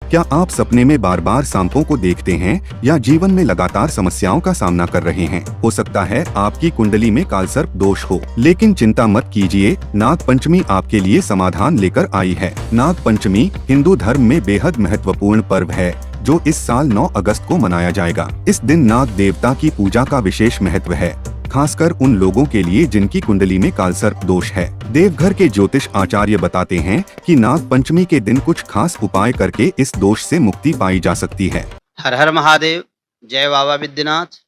क्या आप सपने में बार बार सांपों को देखते हैं या जीवन में लगातार समस्याओं का सामना कर रहे हैं? हो सकता है आपकी कुंडली में कालसर्प दोष हो, लेकिन चिंता मत कीजिए, नाग पंचमी आपके लिए समाधान लेकर आई है। नाग पंचमी हिंदू धर्म में बेहद महत्वपूर्ण पर्व है जो इस साल 9 अगस्त को मनाया जाएगा। इस दिन नाग देवता की पूजा का विशेष महत्व है, खासकर उन लोगों के लिए जिनकी कुंडली में कालसर्प दोष है। देवघर के ज्योतिष आचार्य बताते हैं कि नाग पंचमी के दिन कुछ खास उपाय करके इस दोष से मुक्ति पाई जा सकती है। हर हर महादेव, जय बाबा विद्यनाथ।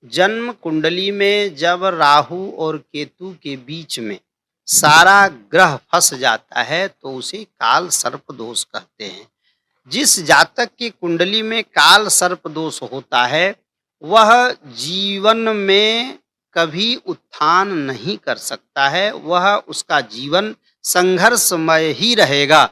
जन्म कुंडली में जब राहु और केतु के बीच में सारा ग्रह फंस जाता है तो उसे काल सर्प दोष कहते हैं। जिस जातक की कुंडली में काल सर्प दोष होता है वह जीवन में कभी उत्थान नहीं कर सकता है, वह उसका जीवन संघर्षमय ही रहेगा।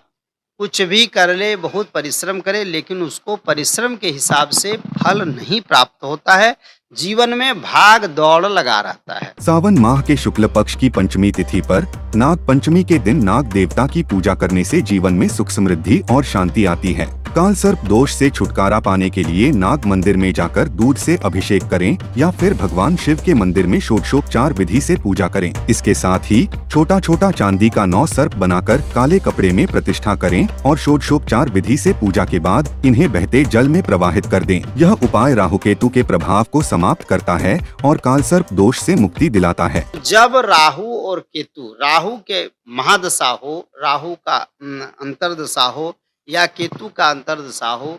कुछ भी कर ले, बहुत परिश्रम करे, लेकिन उसको परिश्रम के हिसाब से फल नहीं प्राप्त होता है, जीवन में भाग दौड़ लगा रहता है। सावन माह के शुक्ल पक्ष की पंचमी तिथि पर नाग पंचमी के दिन नाग देवता की पूजा करने से जीवन में सुख समृद्धि और शांति आती है। काल सर्प दोष से छुटकारा पाने के लिए नाग मंदिर में जाकर दूध से अभिषेक करें या फिर भगवान शिव के मंदिर में षोडशोपचार विधि से पूजा करें। इसके साथ ही छोटा छोटा चांदी का 9 सर्प बनाकर काले कपड़े में प्रतिष्ठा करें और षोडशोपचार विधि से पूजा के बाद इन्हें बहते जल में प्रवाहित कर दें। यह उपाय राहु केतु के प्रभाव को समाप्त करता है और काल सर्प दोष से मुक्ति दिलाता है। जब राहु और केतु, राहु के महादशा हो, राहु का अंतर्दशा हो या केतु का अंतर्दशा हो,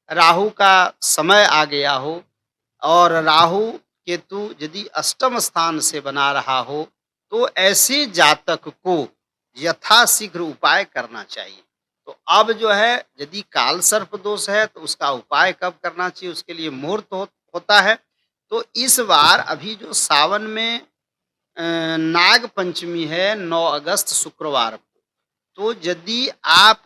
राहु का समय आ गया हो और राहु केतु यदि अष्टम स्थान से बना रहा हो तो ऐसे जातक को यथाशीघ्र उपाय करना चाहिए। तो अब जो है, यदि काल सर्प दोष है तो उसका उपाय कब करना चाहिए, उसके लिए मुहूर्त होता है। तो इस बार अभी जो सावन में नाग पंचमी है 9 अगस्त शुक्रवार को, तो यदि आप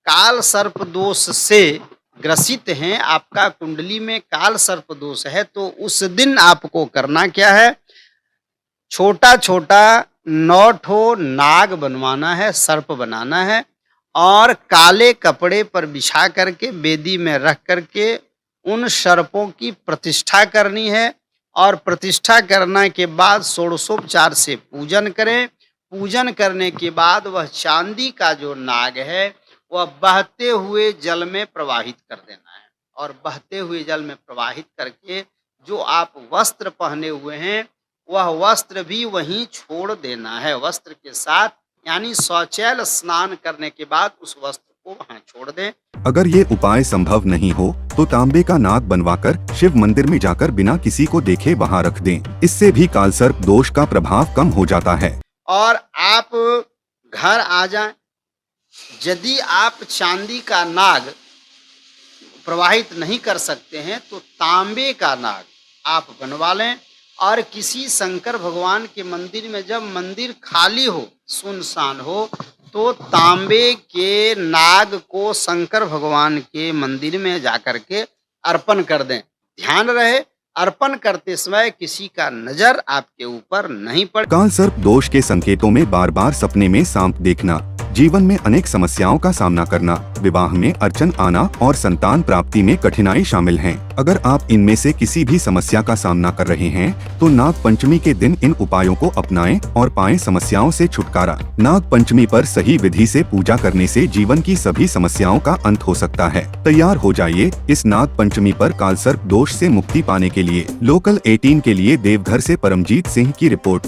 काल सर्प दोष से ग्रसित हैं, आपका कुंडली में काल सर्प दोष है, तो उस दिन आपको करना क्या है, छोटा छोटा 9 ठो नाग बनवाना है, सर्प बनाना है और काले कपड़े पर बिछा करके वेदी में रख करके उन सर्पों की प्रतिष्ठा करनी है और प्रतिष्ठा करने के बाद षोडशोपचार से पूजन करें। पूजन करने के बाद वह चांदी का जो नाग है वह बहते हुए जल में प्रवाहित कर देना है और बहते हुए जल में प्रवाहित करके जो आप वस्त्र पहने हुए हैं वह वस्त्र भी वहीं छोड़ देना है। वस्त्र के साथ, यानी शौचालय स्नान करने के बाद उस वस्त्र को वहां छोड़ दें। अगर ये उपाय संभव नहीं हो तो तांबे का नाग बनवाकर शिव मंदिर में जाकर बिना किसी को देखे वहां रख दें। इससे भी काल सर्प दोष का प्रभाव कम हो जाता है। और आप घर आ जाएं, यदि आप चांदी का नाग प्रवाहित नहीं कर सकते हैं तो तांबे का नाग आप बनवा लें और किसी शंकर भगवान के मंदिर में, जब मंदिर खाली हो, सुनसान हो, तो तांबे के नाग को शंकर भगवान के मंदिर में जाकर के अर्पण कर दें। ध्यान रहे, अर्पण करते समय किसी का नजर आपके ऊपर नहीं पड़े। काल सर्प दोष के संकेतों में बार बार सपने में सांप देखना, जीवन में अनेक समस्याओं का सामना करना, विवाह में अड़चन आना और संतान प्राप्ति में कठिनाई शामिल हैं। अगर आप इनमें से किसी भी समस्या का सामना कर रहे हैं तो नाग पंचमी के दिन इन उपायों को अपनाएं और पाएं समस्याओं से छुटकारा। नाग पंचमी पर सही विधि से पूजा करने से जीवन की सभी समस्याओं का अंत हो सकता है। तैयार हो जाइए इस नाग पंचमी पर काल सर्प दोष से मुक्ति पाने के लिए। लोकल 18 के लिए देवघर से परमजीत सिंह की रिपोर्ट।